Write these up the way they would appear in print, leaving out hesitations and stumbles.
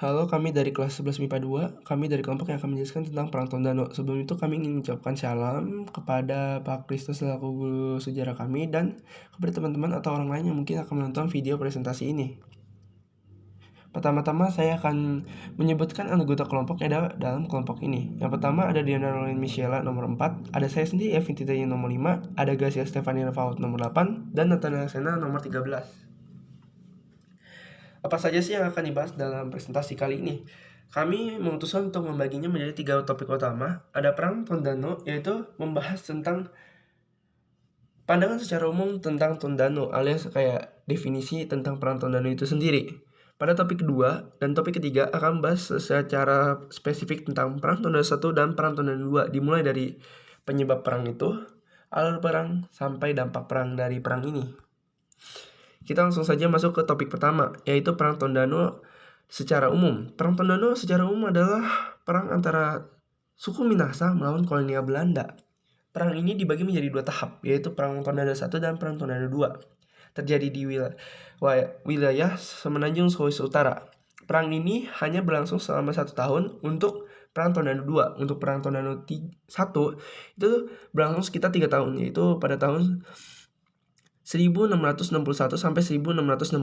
Halo, kami dari kelas 11 MIPA 2. Kami dari kelompok yang akan menjelaskan tentang Perang Tondano. Sebelum itu kami ingin mengucapkan salam kepada Pak Kristus selaku guru sejarah kami dan kepada teman-teman atau orang lain yang mungkin akan menonton video presentasi ini. Pertama-tama saya akan menyebutkan anggota kelompok yang ada dalam kelompok ini. Yang pertama ada Diana Rolin Michela nomor 4, ada saya sendiri Evin Titanya nomor 5, ada Gracia Stefania Faud nomor 8, dan Nathaniel Sena nomor 13. Apa saja sih yang akan dibahas dalam presentasi kali ini? Kami memutuskan untuk membaginya menjadi 3 topik utama. Ada Perang Tondano, yaitu membahas tentang pandangan secara umum tentang Tondano, alias kayak definisi tentang Perang Tondano itu sendiri. Pada topik kedua dan topik ketiga akan bahas secara spesifik tentang Perang Tondano 1 dan Perang Tondano 2, dimulai dari penyebab perang itu, alur perang, sampai dampak perang dari perang ini. Kita langsung saja masuk ke topik pertama, yaitu Perang Tondano secara umum. Perang Tondano secara umum adalah perang antara suku Minahasa melawan kolonial Belanda. Perang ini dibagi menjadi 2 tahap, yaitu Perang Tondano 1 dan Perang Tondano 2. Terjadi di wilayah Semenanjung Sulawesi Utara. Perang ini hanya berlangsung selama 1 tahun untuk Perang Tondano 2. Untuk Perang Tondano 1 itu berlangsung sekitar 3 tahun, yaitu pada tahun 1661 sampai 1664.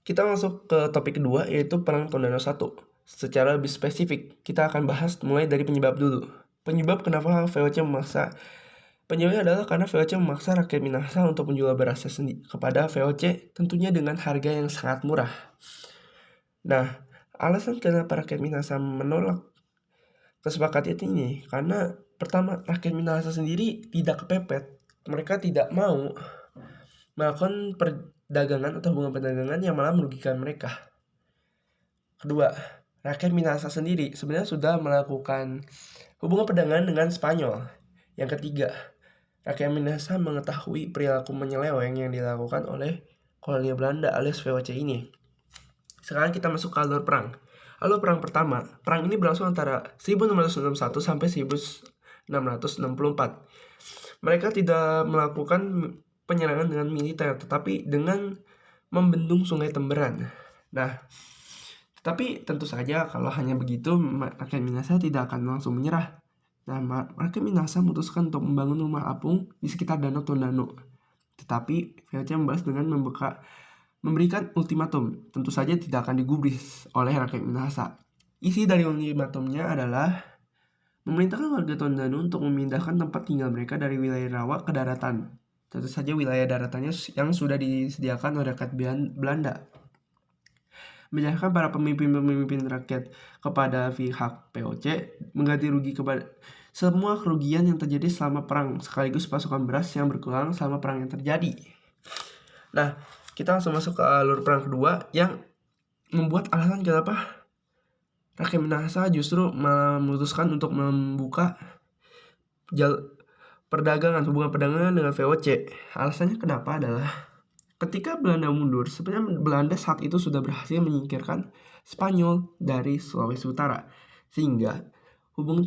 Kita masuk ke topik kedua, yaitu Perang Tondano 1. Secara lebih spesifik, kita akan bahas mulai dari penyebab dulu. Penyebab kenapa VOC memaksa. Penyebabnya adalah karena VOC memaksa rakyat Minahasa untuk menjual berasnya sendiri kepada VOC, tentunya dengan harga yang sangat murah. Nah, alasan kenapa rakyat Minahasa menolak kesepakatan ini, karena pertama, rakyat Minahasa sendiri tidak kepepet. Mereka tidak mau melakukan perdagangan atau hubungan perdagangan yang malah merugikan mereka. Kedua, rakyat Minahasa sendiri sebenarnya sudah melakukan hubungan perdagangan dengan Spanyol. Yang ketiga, rakyat Minahasa mengetahui perilaku menyeleweng yang dilakukan oleh kolonial Belanda alias VOC ini. Sekarang kita masuk ke alur perang. Alur perang pertama, perang ini berlangsung antara 1661 sampai 1664. Mereka tidak melakukan penyerangan dengan militer, tetapi dengan membendung Sungai Temberan. Nah, tetapi tentu saja kalau hanya begitu, rakyat Minahasa tidak akan langsung menyerah. Nah, rakyat Minahasa memutuskan untuk membangun rumah apung di sekitar Danau Tondano. Tetapi VOC membalas dengan memberikan ultimatum, tentu saja tidak akan digubris oleh rakyat Minahasa. Isi dari ultimatumnya adalah memerintahkan warga Tondano untuk memindahkan tempat tinggal mereka dari wilayah rawa ke daratan. Tentu saja wilayah daratannya yang sudah disediakan oleh rakyat Belanda. Menyerahkan para pemimpin rakyat kepada pihak VOC, mengganti rugi kepada semua kerugian yang terjadi selama perang, sekaligus pasukan beras yang berkurang selama perang yang terjadi. Nah, kita langsung masuk ke alur perang kedua yang membuat alasan kenapa rakyat Minahasa justru memutuskan untuk membuka hubungan perdagangan dengan VOC. Alasannya kenapa adalah ketika Belanda mundur, sebenarnya Belanda saat itu sudah berhasil menyingkirkan Spanyol dari Sulawesi Utara, sehingga hubungan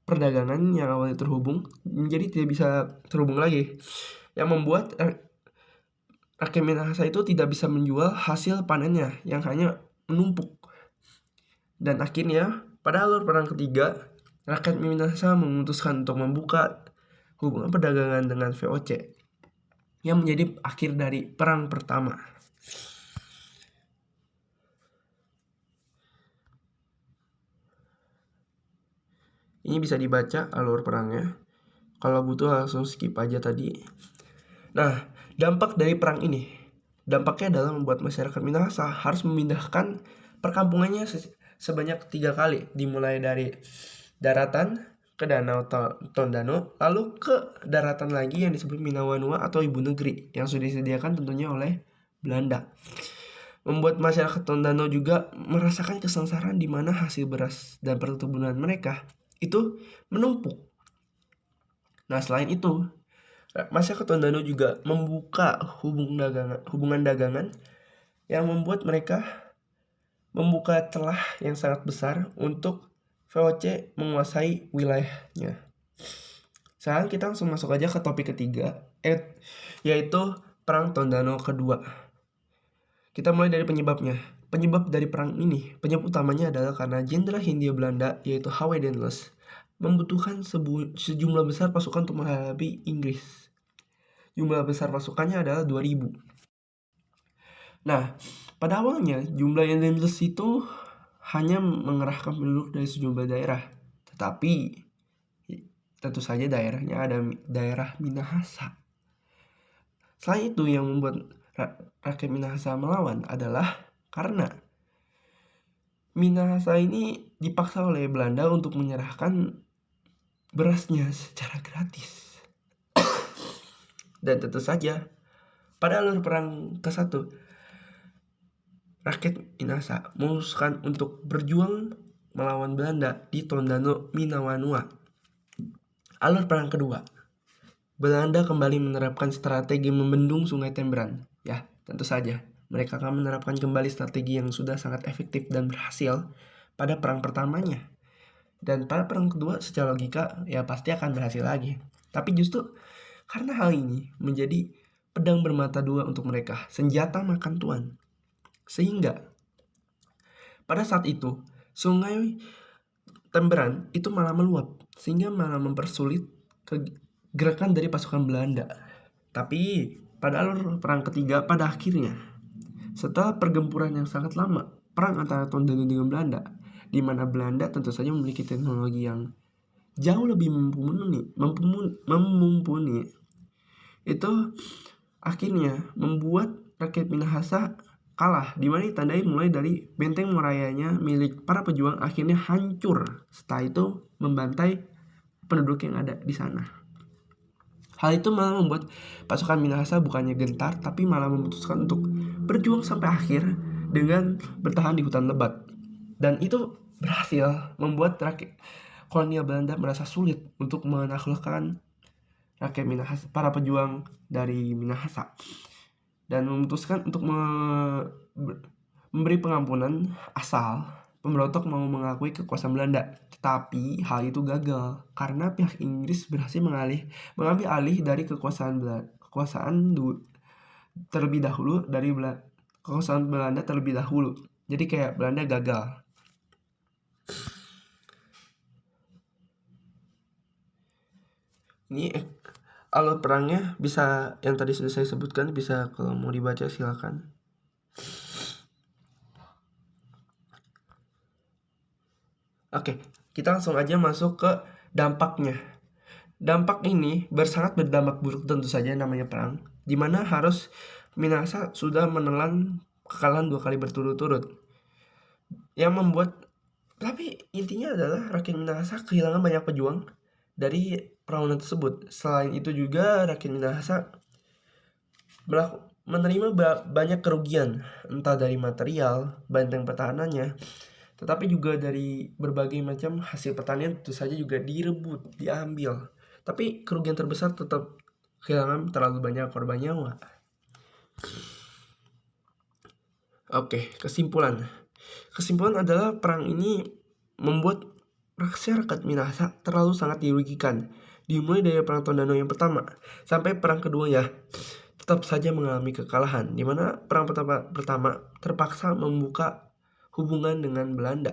perdagangan yang awalnya terhubung menjadi tidak bisa terhubung lagi, yang membuat rakyat Minahasa itu tidak bisa menjual hasil panennya yang hanya menumpuk. Dan akhirnya pada alur perang ketiga, rakyat Minahasa memutuskan untuk membuka hubungan perdagangan dengan VOC, yang menjadi akhir dari perang pertama. Ini bisa dibaca alur perangnya. Kalau butuh langsung skip aja tadi. Nah, dampak dari perang ini, dampaknya adalah membuat masyarakat Minahasa harus memindahkan perkampungannya sebanyak 3 kali, dimulai dari daratan ke Danau Tondano, lalu ke daratan lagi yang disebut Minawanua atau Ibu Negeri, yang sudah disediakan tentunya oleh Belanda. Membuat masyarakat Tondano juga merasakan kesengsaraan di mana hasil beras dan perkebunan mereka itu menumpuk. Nah, selain itu, masyarakat Tondano juga membuka hubungan dagangan yang membuat mereka membuka celah yang sangat besar untuk VOC menguasai wilayahnya. Sekarang kita langsung masuk aja ke topik ketiga, yaitu Perang Tondano kedua. Kita mulai dari penyebabnya. Penyebab dari perang ini, penyebab utamanya adalah karena Jenderal Hindia Belanda yaitu H.W. Daniels membutuhkan sejumlah besar pasukan untuk menghadapi Inggris. Jumlah besar pasukannya adalah 2.000. Nah, pada awalnya jumlah yang Daniels itu hanya mengerahkan penduduk dari sejumlah daerah. Tetapi tentu saja daerahnya ada daerah Minahasa. Selain itu yang membuat rakyat Minahasa melawan adalah karena Minahasa ini dipaksa oleh Belanda untuk menyerahkan berasnya secara gratis. Dan tentu saja pada alur perang ke-1, rakyat Minahasa memutuskan untuk berjuang melawan Belanda di Tondano Minawanua. Alur perang kedua, Belanda kembali menerapkan strategi membendung Sungai Tembran. Ya, tentu saja mereka akan menerapkan kembali strategi yang sudah sangat efektif dan berhasil pada perang pertamanya. Dan pada perang kedua secara logika ya pasti akan berhasil lagi. Tapi justru karena hal ini menjadi pedang bermata dua untuk mereka, senjata makan tuan. Sehingga pada saat itu Sungai Tembran itu malah meluap, sehingga malah mempersulit gerakan dari pasukan Belanda. Tapi pada alur perang ketiga pada akhirnya, setelah pergempuran yang sangat lama, perang antara Tondano dengan Belanda, di mana Belanda tentu saja memiliki teknologi yang jauh lebih mumpuni, itu akhirnya membuat rakyat Minahasa kalah, di mana ditandai mulai dari benteng Morayanya milik para pejuang akhirnya hancur. Setelah itu membantai penduduk yang ada di sana. Hal itu malah membuat pasukan Minahasa bukannya gentar, tapi malah memutuskan untuk berjuang sampai akhir dengan bertahan di hutan lebat. Dan itu berhasil membuat rakyat kolonial Belanda merasa sulit untuk menaklukkan rakyat Minahasa, para pejuang dari Minahasa, dan memutuskan untuk memberi pengampunan asal pemberontak mau mengakui kekuasaan Belanda. Tetapi hal itu gagal karena pihak Inggris berhasil mengambil alih dari kekuasaan terlebih dahulu dari kekuasaan Belanda terlebih dahulu. Jadi kayak Belanda gagal. Ini alur perangnya bisa, yang tadi sudah saya sebutkan, bisa kalau mau dibaca silakan. Oke, kita langsung aja masuk ke dampaknya. Dampak ini sangat berdampak buruk tentu saja, namanya perang, dimana harus Minahasa sudah menelan kekalahan 2 kali berturut-turut. Yang membuat, tapi intinya adalah rakyat Minahasa kehilangan banyak pejuang dari perlawanan tersebut. Selain itu juga rakyat Minahasa menerima banyak kerugian, entah dari material, benteng pertahanannya, tetapi juga dari berbagai macam hasil pertanian tentu saja juga direbut, diambil. Tapi kerugian terbesar tetap kehilangan terlalu banyak korban nyawa. Oke, kesimpulan adalah perang ini membuat rakyat Minahasa terlalu sangat dirugikan. Dimulai dari perang Tondano yang pertama sampai perang kedua ya tetap saja mengalami kekalahan, di mana perang pertama terpaksa membuka hubungan dengan Belanda,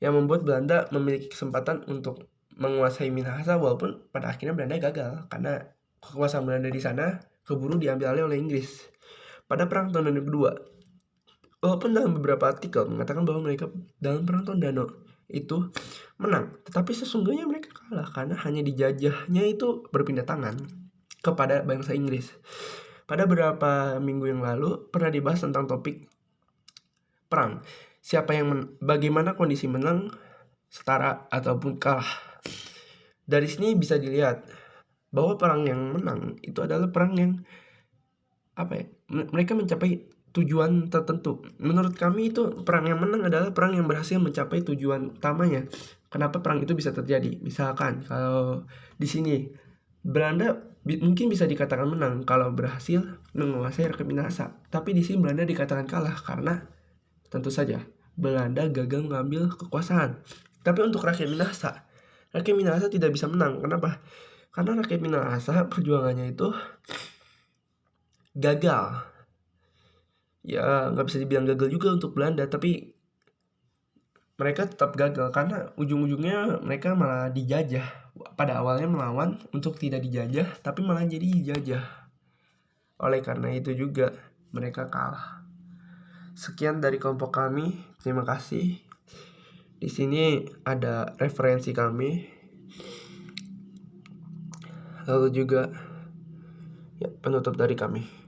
yang membuat Belanda memiliki kesempatan untuk menguasai Minahasa, walaupun pada akhirnya Belanda gagal karena kekuasaan Belanda di sana keburu diambil alih oleh Inggris. Pada perang Tondano kedua, walaupun dalam beberapa artikel mengatakan bahwa mereka dalam perang Tondano itu menang, tetapi sesungguhnya mereka kalah karena hanya dijajahnya itu berpindah tangan kepada bangsa Inggris. Pada beberapa minggu yang lalu pernah dibahas tentang topik perang, siapa yang bagaimana kondisi menang, setara ataupun kalah. Dari sini bisa dilihat bahwa perang yang menang itu adalah perang yang mereka mencapai tujuan tertentu. Menurut kami itu perang yang menang adalah perang yang berhasil mencapai tujuan utamanya. Kenapa perang itu bisa terjadi? Misalkan kalau di sini Belanda mungkin bisa dikatakan menang kalau berhasil menguasai rakyat Minahasa, tapi di sini Belanda dikatakan kalah karena tentu saja Belanda gagal mengambil kekuasaan. Tapi untuk rakyat Minahasa tidak bisa menang. Kenapa? Karena rakyat Minahasa perjuangannya itu gagal. Ya nggak bisa dibilang gagal juga untuk Belanda, tapi mereka tetap gagal karena ujung-ujungnya mereka malah dijajah. Pada awalnya melawan untuk tidak dijajah, tapi malah jadi dijajah. Oleh karena itu juga mereka kalah. Sekian dari kelompok kami. Terima kasih. Di sini ada referensi kami. Lalu juga ya, penutup dari kami.